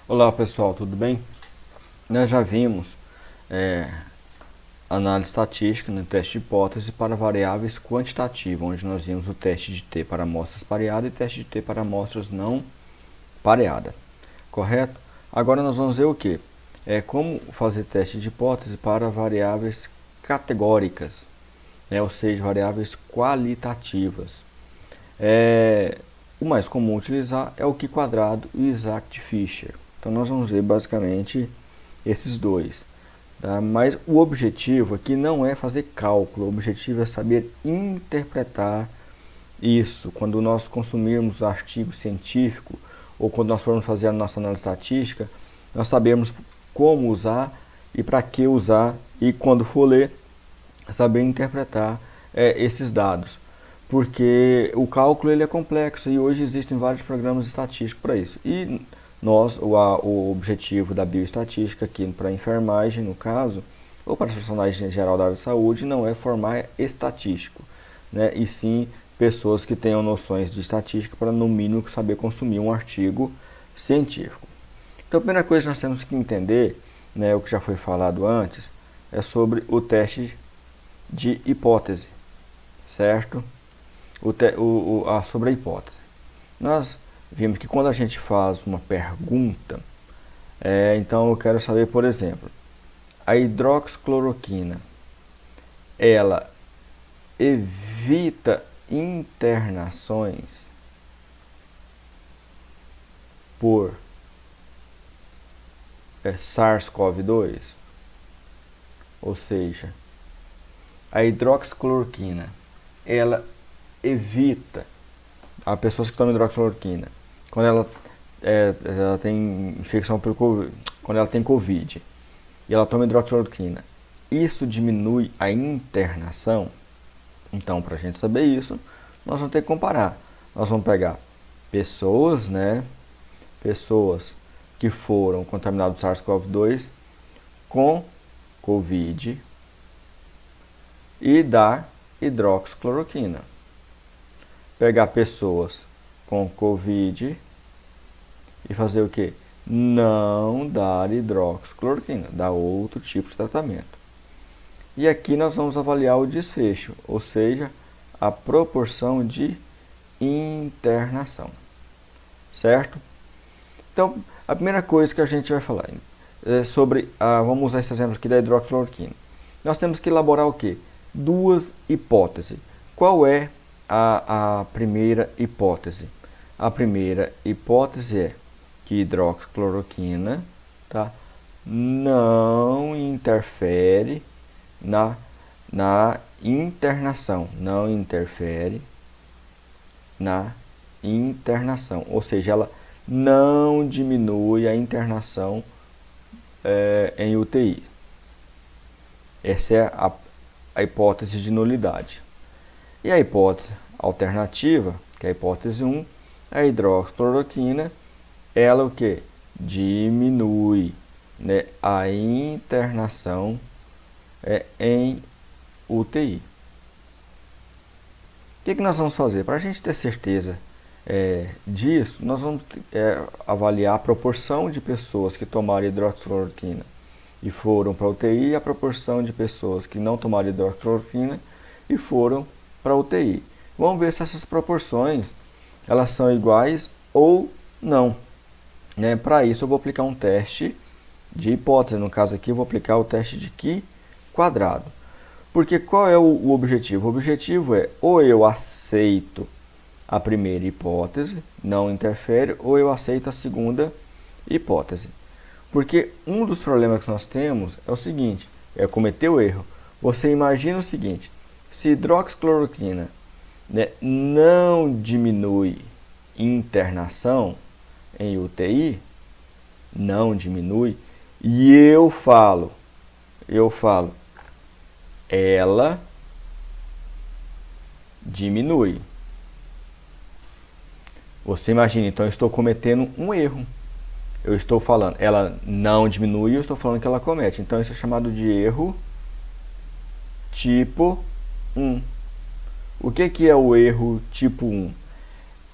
Olá pessoal, tudo bem? Nós já vimos é, análise estatística no teste de hipótese para variáveis quantitativas, onde nós vimos o teste de T para amostras pareadas e teste de T para amostras não pareadas, correto? Agora nós vamos ver o que? Como fazer teste de hipótese para variáveis categóricas, né? Ou seja, variáveis qualitativas. O mais comum utilizar é o Q² e o Exact-Fisher. Então nós vamos ver basicamente esses dois. Tá? Mas o objetivo aqui não é fazer cálculo, o objetivo é saber interpretar isso. Quando nós consumirmos artigo científico ou quando nós formos fazer a nossa análise estatística, nós sabemos como usar e para que usar, e quando for ler, saber interpretar esses dados. Porque o cálculo ele é complexo e hoje existem vários programas estatísticos para isso. E o objetivo da bioestatística aqui para enfermagem, no caso, ou para os profissionais em geral da área de saúde, não é formar estatístico, né? E sim pessoas que tenham noções de estatística para, no mínimo, saber consumir um artigo científico. Então, a primeira coisa que nós temos que entender, né, o que já foi falado antes, é sobre o teste de hipótese, certo? Sobre a hipótese. Nós vimos que quando a gente faz uma pergunta, então eu quero saber, por exemplo, a hidroxicloroquina, ela evita internações por SARS-CoV-2? Ou seja, a hidroxicloroquina, ela evita a pessoas que tomam hidroxicloroquina, quando ela tem infecção pelo COVID, quando ela tem COVID e ela toma hidroxicloroquina, isso diminui a internação? Então, para a gente saber isso, nós vamos ter que comparar. Nós vamos pegar pessoas, né? Pessoas que foram contaminadas por SARS-CoV-2 com COVID e dar hidroxicloroquina. Pegar pessoas com COVID e fazer o que? Não dar hidroxicloroquina, dar outro tipo de tratamento. E aqui nós vamos avaliar o desfecho, ou seja, a proporção de internação, certo? Então, a primeira coisa que a gente vai falar é sobre, vamos usar esse exemplo aqui da hidroxicloroquina. Nós temos que elaborar o que? Duas hipóteses. Qual é a primeira hipótese? A primeira hipótese é que hidroxicloroquina, tá, não interfere na internação, não interfere na internação, ou seja, ela não diminui a internação em UTI. Essa é a hipótese de nulidade. E a hipótese alternativa, que é a hipótese 1, a hidroxicloroquina, ela o que? Diminui, né, a internação em UTI. O que nós vamos fazer? Para a gente ter certeza disso, nós vamos avaliar a proporção de pessoas que tomaram hidroxicloroquina e foram para a UTI e a proporção de pessoas que não tomaram hidroxicloroquina e foram para a UTI. Vamos ver se essas proporções elas são iguais ou não. Né? Para isso eu vou aplicar um teste de hipótese. No caso aqui eu vou aplicar o teste de Q². Porque qual é o objetivo? O objetivo é ou eu aceito a primeira hipótese, não interfere, ou eu aceito a segunda hipótese. Porque um dos problemas que nós temos é o seguinte, é cometer o erro. Você imagina o seguinte, se hidroxicloroquina, né, não diminui internação em UTI, não diminui, e eu falo, ela diminui. Você imagina, então eu estou cometendo um erro. Eu estou falando, ela não diminui, eu estou falando que ela comete. Então isso é chamado de erro tipo 1. O que é o erro tipo 1?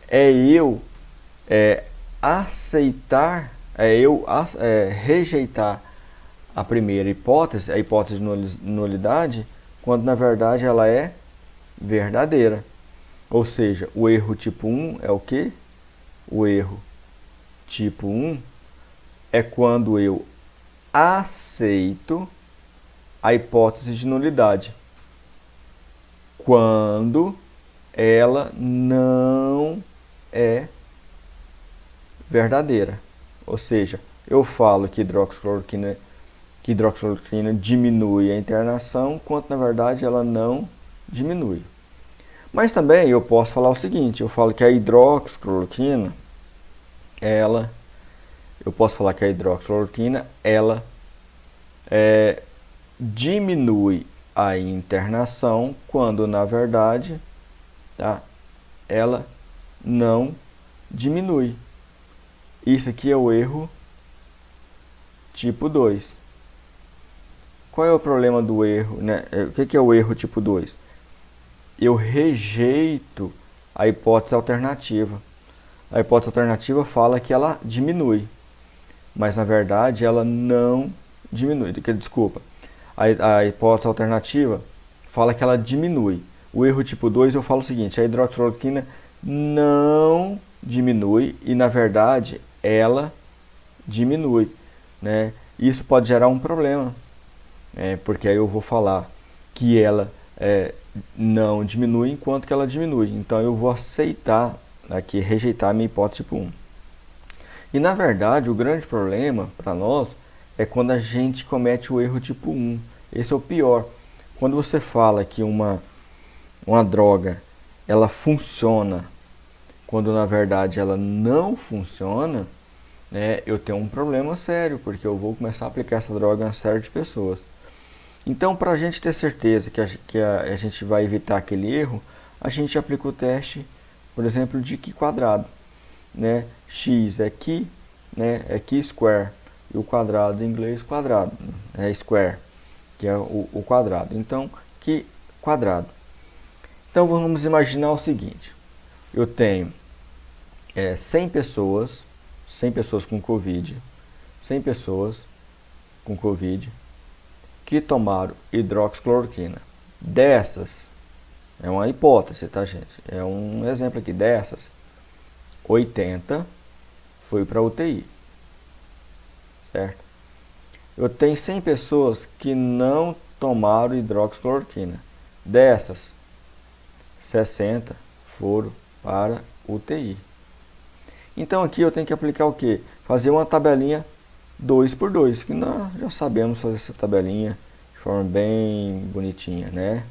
É eu aceitar é eu rejeitar a primeira hipótese, a hipótese de nulidade, quando na verdade ela é verdadeira. Ou seja, o erro tipo 1 é o quê? O erro tipo 1 é quando eu aceito a hipótese de nulidade, quando ela não é verdadeira. Ou seja, eu falo que hidroxicloroquina diminui a internação, quando na verdade ela não diminui. Mas também eu posso falar o seguinte, eu falo que a hidroxicloroquina, ela diminui a internação, quando na verdade, tá, ela não diminui. Isso aqui é o erro tipo 2. Qual é o problema do erro, né? O que é o erro tipo 2? Eu rejeito a hipótese alternativa. A hipótese alternativa fala que ela diminui, mas na verdade ela não diminui. Desculpa. A hipótese alternativa fala que ela diminui. O erro tipo 2 eu falo o seguinte, a hidroxicloroquina não diminui e na verdade ela diminui, né? Isso pode gerar um problema, porque aí eu vou falar que ela não diminui enquanto que ela diminui. Então eu vou aceitar aqui, rejeitar a minha hipótese tipo 1. E na verdade o grande problema para nós é quando a gente comete o erro tipo 1. Esse é o pior. Quando você fala que uma droga ela funciona, quando na verdade ela não funciona, né, eu tenho um problema sério, porque eu vou começar a aplicar essa droga em uma série de pessoas. Então, para a gente ter certeza que a gente vai evitar aquele erro, a gente aplica o teste, por exemplo, de Qi quadrado, né? X é Qi, né? É Qi square, e o quadrado em inglês quadrado, é square, que é o quadrado. Então, Qi quadrado. Então, vamos imaginar o seguinte, eu tenho 100 pessoas com Covid, 100 pessoas com Covid, que tomaram hidroxicloroquina. Dessas, é uma hipótese, tá, gente? É um exemplo aqui. Dessas, 80 foi para UTI. Certo? Eu tenho 100 pessoas que não tomaram hidroxicloroquina. Dessas, 60 foram para UTI. Então aqui eu tenho que aplicar o quê? Fazer uma tabelinha 2 por 2, que nós já sabemos fazer essa tabelinha de forma bem bonitinha, né?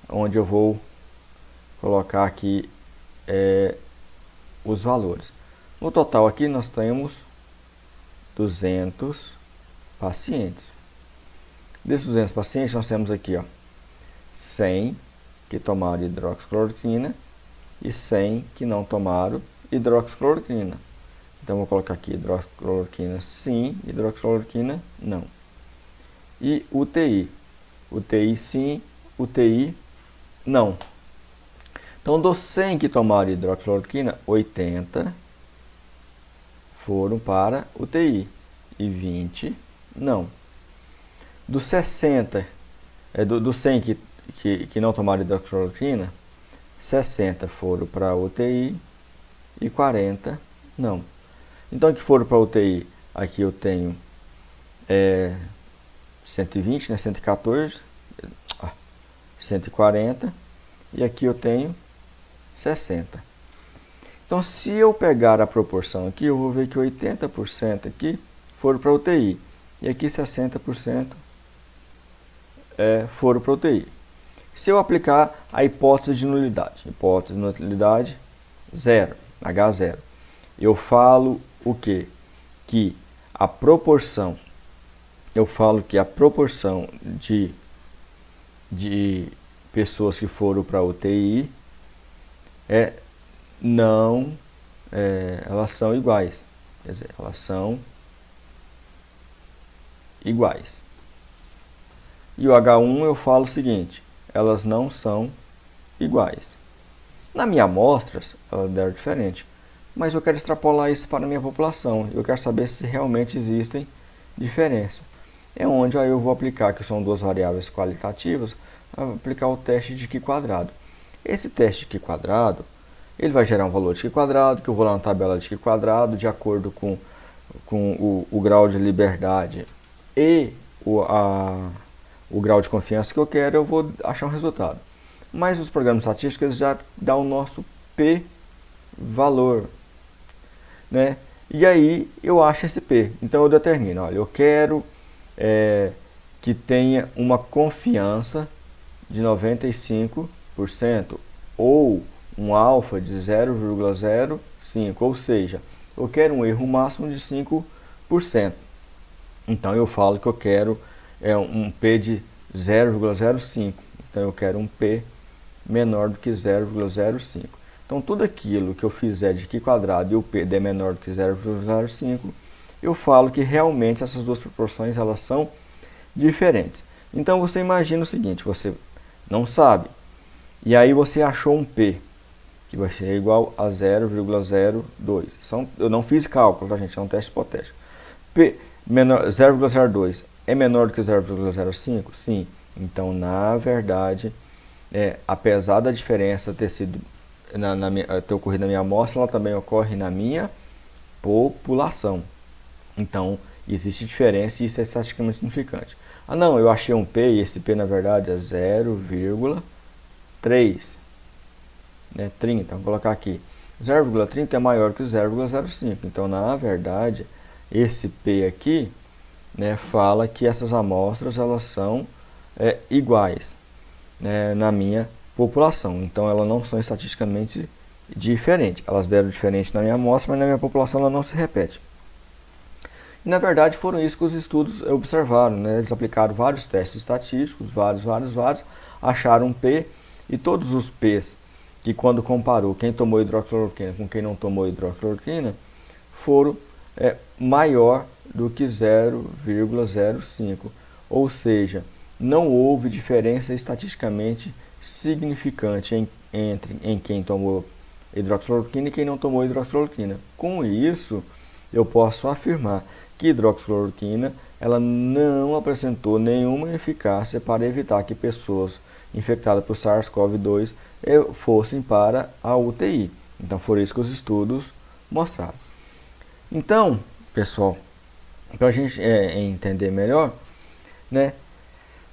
Onde eu vou colocar aqui os valores. No total aqui nós temos 200 pacientes. Desses 200 pacientes nós temos aqui 100 que tomaram hidroxicloroquina e 100 que não tomaram hidroxicloroquina. Então, vou colocar aqui hidroxicloroquina sim, hidroxicloroquina não. E UTI. UTI sim, UTI não. Então, dos 100 que tomaram hidroxicloroquina, 80 foram para UTI e 20 não. Dos 60, dos 100 que não tomaram hidroxicloroquina, 60 foram para UTI e 40 não. Então, que foram para UTI, aqui eu tenho 120, né, 114, 140, e aqui eu tenho 60. Então, se eu pegar a proporção aqui, eu vou ver que 80% aqui foram para UTI, e aqui 60% foram para UTI. Se eu aplicar a hipótese de nulidade, zero, H0, eu falo o quê? Que a proporção, de pessoas que foram para UTI elas são iguais. Quer dizer, elas são iguais. E o H1 eu falo o seguinte, elas não são iguais. Na minha amostra, elas deram diferente. mas eu quero extrapolar isso para a minha população. Eu quero saber se realmente existem diferenças. É onde aí eu vou aplicar, que são duas variáveis qualitativas, aplicar o teste de Q². Esse teste de Q², ele vai gerar um valor de Q², que eu vou lá na tabela de Q², de acordo com o grau de liberdade e o grau de confiança que eu quero, eu vou achar um resultado. Mas os programas estatísticos eles já dão o nosso P valor, né? E aí eu acho esse P. Então eu determino, olha, eu quero que tenha uma confiança de 95% ou um alfa de 0,05, ou seja, eu quero um erro máximo de 5%. Então eu falo que eu quero um P de 0,05. Então eu quero um P menor do que 0,05. Então tudo aquilo que eu fizer de Q² e o P der menor do que 0,05, eu falo que realmente essas duas proporções elas são diferentes. Então você imagina o seguinte, você não sabe, e aí você achou um P que vai ser igual a 0,02. Eu não fiz cálculo, tá, gente? É um teste hipotético. P menor 0,02 é menor do que 0,05? Sim. Então, na verdade, apesar da diferença ter sido ter ocorrido na minha amostra, ela também ocorre na minha população. Então, existe diferença e isso é estatisticamente significante. Ah, não, eu achei um P e esse P na verdade é 0,3. 30, vamos colocar aqui. 0,30 é maior que 0,05. Então, na verdade, esse P aqui, fala que essas amostras elas são iguais, na minha população. Então, elas não são estatisticamente diferentes. Elas deram diferente na minha amostra, mas na minha população ela não se repete. E, na verdade, foram isso que os estudos observaram. Eles aplicaram vários testes estatísticos, vários, acharam um P e todos os P's que quando comparou quem tomou hidroxicloroquina com quem não tomou hidroxicloroquina, foram maior do que 0,05. Ou seja, não houve diferença estatisticamente significante entre quem tomou hidroxicloroquina e quem não tomou hidroxicloroquina. Com isso, eu posso afirmar que hidroxicloroquina ela não apresentou nenhuma eficácia para evitar que pessoas infectadas por SARS-CoV-2 fossem para a UTI. Então, foi isso que os estudos mostraram. Então, pessoal, para a gente entender melhor,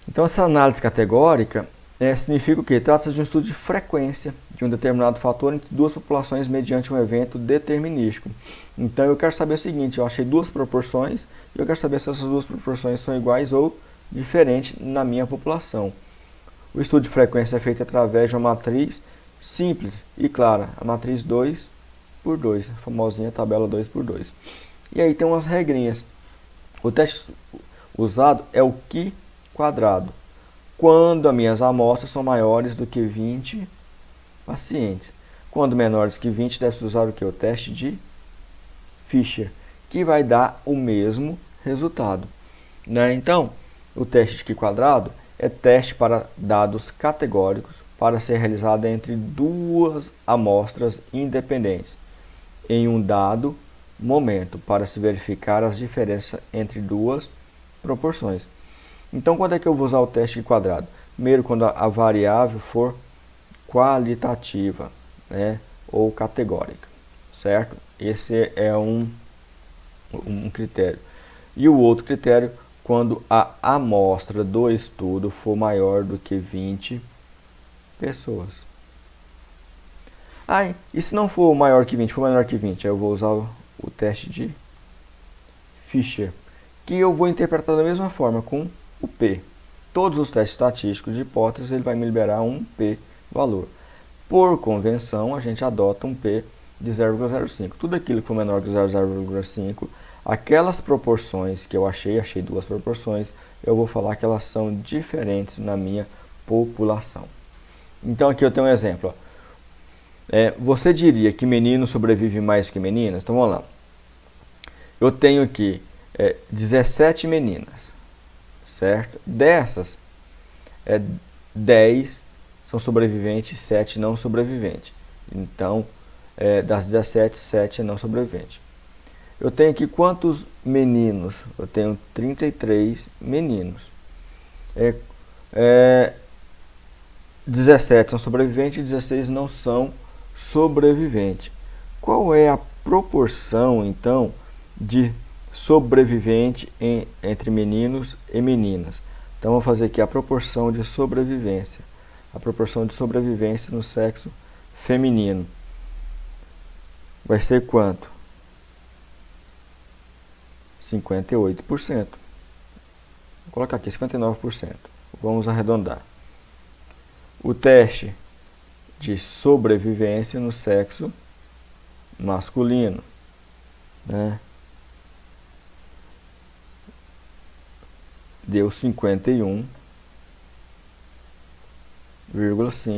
então essa análise categórica significa o quê? Trata-se de um estudo de frequência de um determinado fator entre duas populações mediante um evento determinístico. Então, eu quero saber o seguinte, eu achei duas proporções e eu quero saber se essas duas proporções são iguais ou diferentes na minha população. O estudo de frequência é feito através de uma matriz simples e clara, a matriz 2 por 2, a famosinha tabela 2 por 2. E aí tem umas regrinhas. O teste usado é o Q², quando as minhas amostras são maiores do que 20 pacientes. Quando menores que 20, deve-se usar o que? O teste de Fisher, que vai dar o mesmo resultado. Então, o teste de Q² é teste para dados categóricos para ser realizado entre duas amostras independentes em um dado momento para se verificar as diferenças entre duas proporções. Então, quando é que eu vou usar o teste de Q²? Primeiro, quando a variável for qualitativa, ou categórica, certo? Esse é um critério. E o outro critério, quando a amostra do estudo for maior do que 20 pessoas. E se não for maior que 20, for menor que 20, aí eu vou usar o teste de Fisher, que eu vou interpretar da mesma forma com o P. Todos os testes estatísticos de hipótese, ele vai me liberar um P valor. Por convenção, a gente adota um P de 0,05. Tudo aquilo que for menor que 0,05, aquelas proporções que eu achei duas proporções, eu vou falar que elas são diferentes na minha população. Então aqui eu tenho um exemplo. Você diria que meninos sobrevivem mais que meninas? Então vamos lá. Eu tenho aqui 17 meninas, certo? Dessas, 10 são sobreviventes e 7 não sobreviventes. Então, Das 17, 7 é não sobrevivente. Eu tenho aqui quantos meninos? Eu tenho 33 meninos. 17 são sobreviventes e 16 não são sobreviventes. Qual é a proporção, então, de sobrevivente entre meninos e meninas? Então, vou fazer aqui a proporção de sobrevivência. A proporção de sobrevivência no sexo feminino. Vai ser quanto? 58%. Vou colocar aqui 59%. Vamos arredondar. O teste de sobrevivência no sexo masculino, né? Deu 51,5%.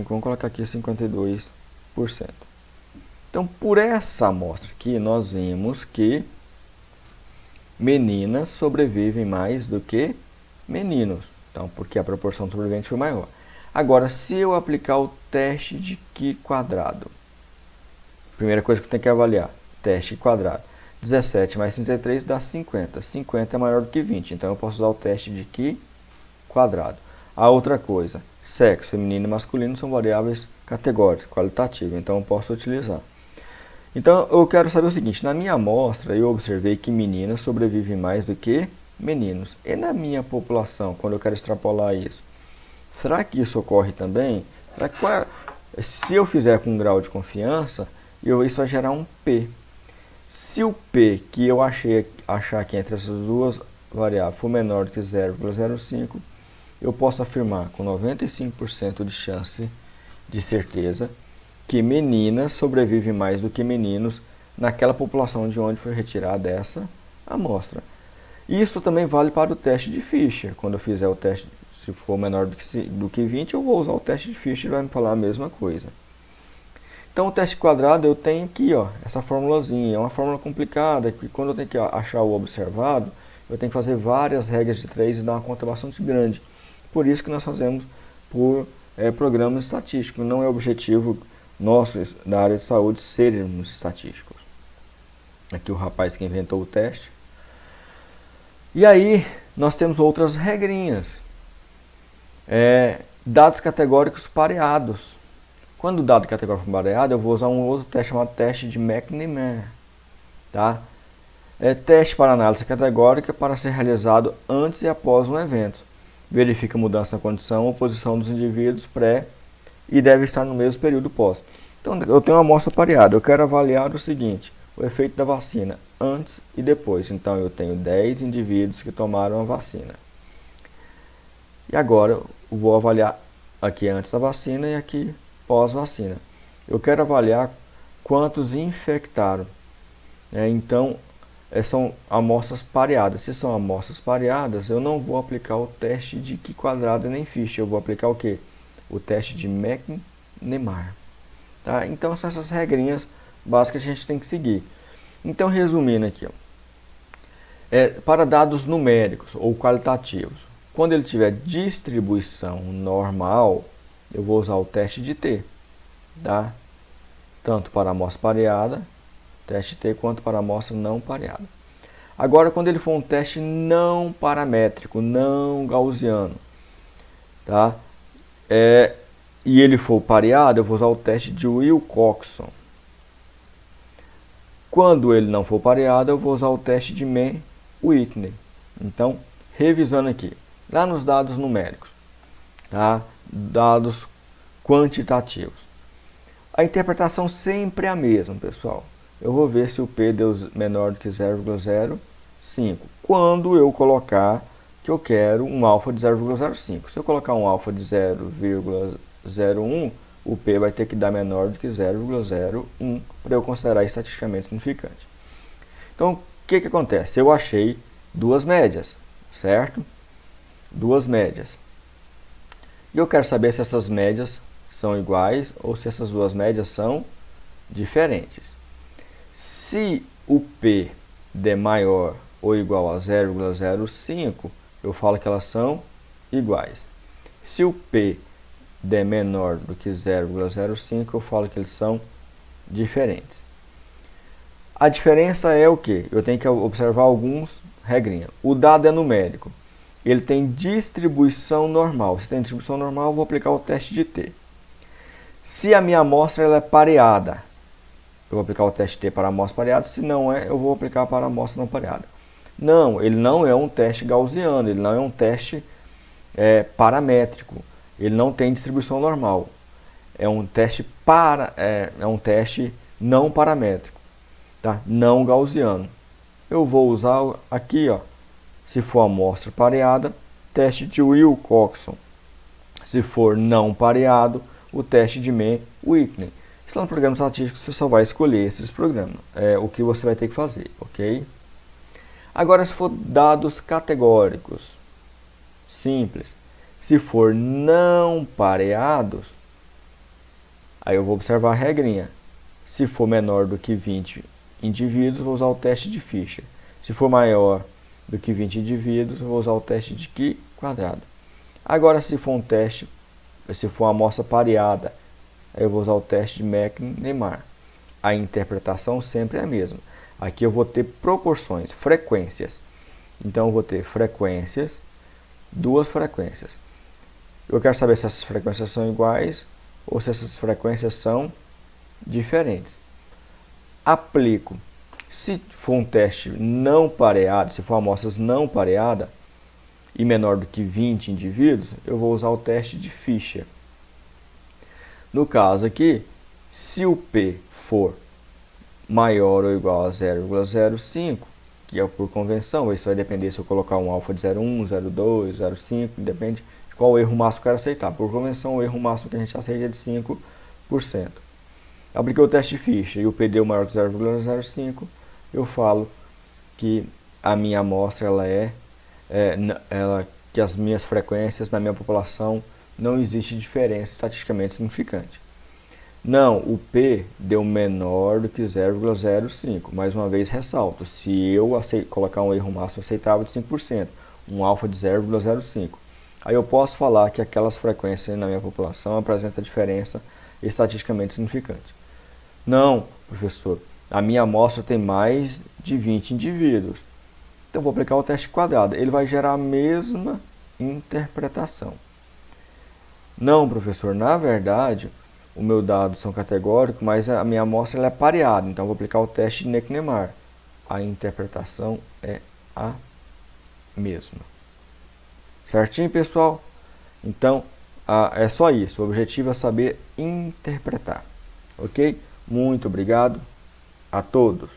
Vamos colocar aqui 52%. Então, por essa amostra aqui, nós vimos que meninas sobrevivem mais do que meninos. Então, porque a proporção de sobreviventes foi maior. Agora, se eu aplicar o teste de Q quadrado, primeira coisa que eu tenho que avaliar, teste quadrado. 17 mais 33 dá 50. 50 é maior do que 20, então eu posso usar o teste de Q quadrado. A outra coisa, sexo feminino e masculino são variáveis categóricas, qualitativas, então eu posso utilizar. Então, eu quero saber o seguinte, na minha amostra eu observei que meninas sobrevivem mais do que meninos. E na minha população, quando eu quero extrapolar isso, será que isso ocorre também? Será que se eu fizer com um grau de confiança, isso vai gerar um P. Se o P que eu achar aqui entre essas duas variáveis for menor do que 0,05, eu posso afirmar com 95% de chance de certeza que meninas sobrevivem mais do que meninos naquela população de onde foi retirada essa amostra. Isso também vale para o teste de Fischer. Quando eu fizer o teste, se for menor do que 20, eu vou usar o teste de Fischer e vai me falar a mesma coisa. Então, o teste quadrado eu tenho aqui, ó, essa formulazinha. É uma fórmula complicada, que quando eu tenho que achar o observado, eu tenho que fazer várias regras de 3 e dar uma conta bastante grande. Por isso que nós fazemos por programas estatísticos. Não é objetivo nosso da área de saúde sermos estatísticos. Aqui o rapaz que inventou o teste. E aí nós temos outras regrinhas. Dados categóricos pareados. Quando o dado categórico pareado, eu vou usar um outro teste chamado teste de McNamara. Tá? Teste para análise categórica para ser realizado antes e após um evento. Verifica mudança na condição ou posição dos indivíduos pré e deve estar no mesmo período pós. Então, eu tenho uma amostra pareada. Eu quero avaliar o seguinte, o efeito da vacina antes e depois. Então, eu tenho 10 indivíduos que tomaram a vacina. E agora, eu vou avaliar aqui antes da vacina e aqui pós-vacina. Eu quero avaliar quantos infectaram. Então, são amostras pareadas. Se são amostras pareadas, eu não vou aplicar o teste de Q quadrado nem Fischer. Eu vou aplicar o quê? O teste de McNamara. Tá? Então, são essas regrinhas básicas que a gente tem que seguir. Então, resumindo aqui, ó, para dados numéricos ou qualitativos, quando ele tiver distribuição normal, eu vou usar o teste de T, tá? Tanto para a amostra pareada, teste T, quanto para a amostra não pareada. Agora, quando ele for um teste não paramétrico, não gaussiano, tá? E ele for pareado, eu vou usar o teste de Wilcoxon. Quando ele não for pareado, eu vou usar o teste de Mann-Whitney. Então, revisando aqui, lá nos dados numéricos, tá? Dados quantitativos. A interpretação sempre é a mesma, pessoal. Eu vou ver se o P deu menor do que 0,05. Quando eu colocar que eu quero um alfa de 0,05. Se eu colocar um alfa de 0,01, o P vai ter que dar menor do que 0,01 para eu considerar estatisticamente significante. Então, o que acontece? Eu achei duas médias, certo? Duas médias. E eu quero saber se essas médias são iguais ou se essas duas médias são diferentes. Se o P der maior ou igual a 0,05, eu falo que elas são iguais. Se o P der menor do que 0,05, eu falo que eles são diferentes. A diferença é o que? Eu tenho que observar alguns regrinhas. O dado é numérico. Ele tem distribuição normal. Se tem distribuição normal, eu vou aplicar o teste de T. Se a minha amostra ela é pareada, eu vou aplicar o teste T para a amostra pareada. Se não é, eu vou aplicar para a amostra não pareada. Não, ele não é um teste gaussiano, ele não é um teste paramétrico. Ele não tem distribuição normal. É um teste não paramétrico, tá? Não gaussiano. Eu vou usar aqui, ó, se for amostra pareada, teste de Wilcoxon. Se for não pareado, o teste de Mann-Whitney. Se lá no programa estatístico, você só vai escolher esses programas, o que você vai ter que fazer, ok? Agora, se for dados categóricos, simples. Se for não pareados, aí eu vou observar a regrinha. Se for menor do que 20 indivíduos, vou usar o teste de Fisher. Se for maior do que 20 indivíduos, eu vou usar o teste de Chi quadrado. Agora, se for uma amostra pareada, aí eu vou usar o teste de Meck-Neyman. A interpretação sempre é a mesma. Aqui eu vou ter proporções, frequências. Então eu vou ter frequências, duas frequências. Eu quero saber se essas frequências são iguais ou se essas frequências são diferentes. Aplico. Se for um teste não pareado, se for amostras não pareada e menor do que 20 indivíduos, eu vou usar o teste de Fisher. No caso aqui, se o P for maior ou igual a 0,05, que é por convenção, isso vai depender se eu colocar um alfa de 0,1, 0,2, 0,5, depende de qual erro máximo eu quero aceitar. Por convenção, o erro máximo que a gente aceita é de 5%. Apliquei o teste Fisher e o P deu maior que 0,05, eu falo que a minha amostra que as minhas frequências na minha população não existe diferença estatisticamente significante. Não, o P deu menor do que 0,05. Mais uma vez ressalto, se eu colocar um erro máximo aceitável de 5%, um alfa de 0,05, aí eu posso falar que aquelas frequências na minha população apresentam diferença estatisticamente significante. Não, professor, a minha amostra tem mais de 20 indivíduos. Então vou aplicar o teste quadrado, ele vai gerar a mesma interpretação. Não, professor, na verdade, o meu dado são categóricos, mas a minha amostra ela é pareada, então vou aplicar o teste de Meck-Neyman. A interpretação é a mesma. Certinho, pessoal? Então, é só isso. O objetivo é saber interpretar. Ok? Muito obrigado a todos.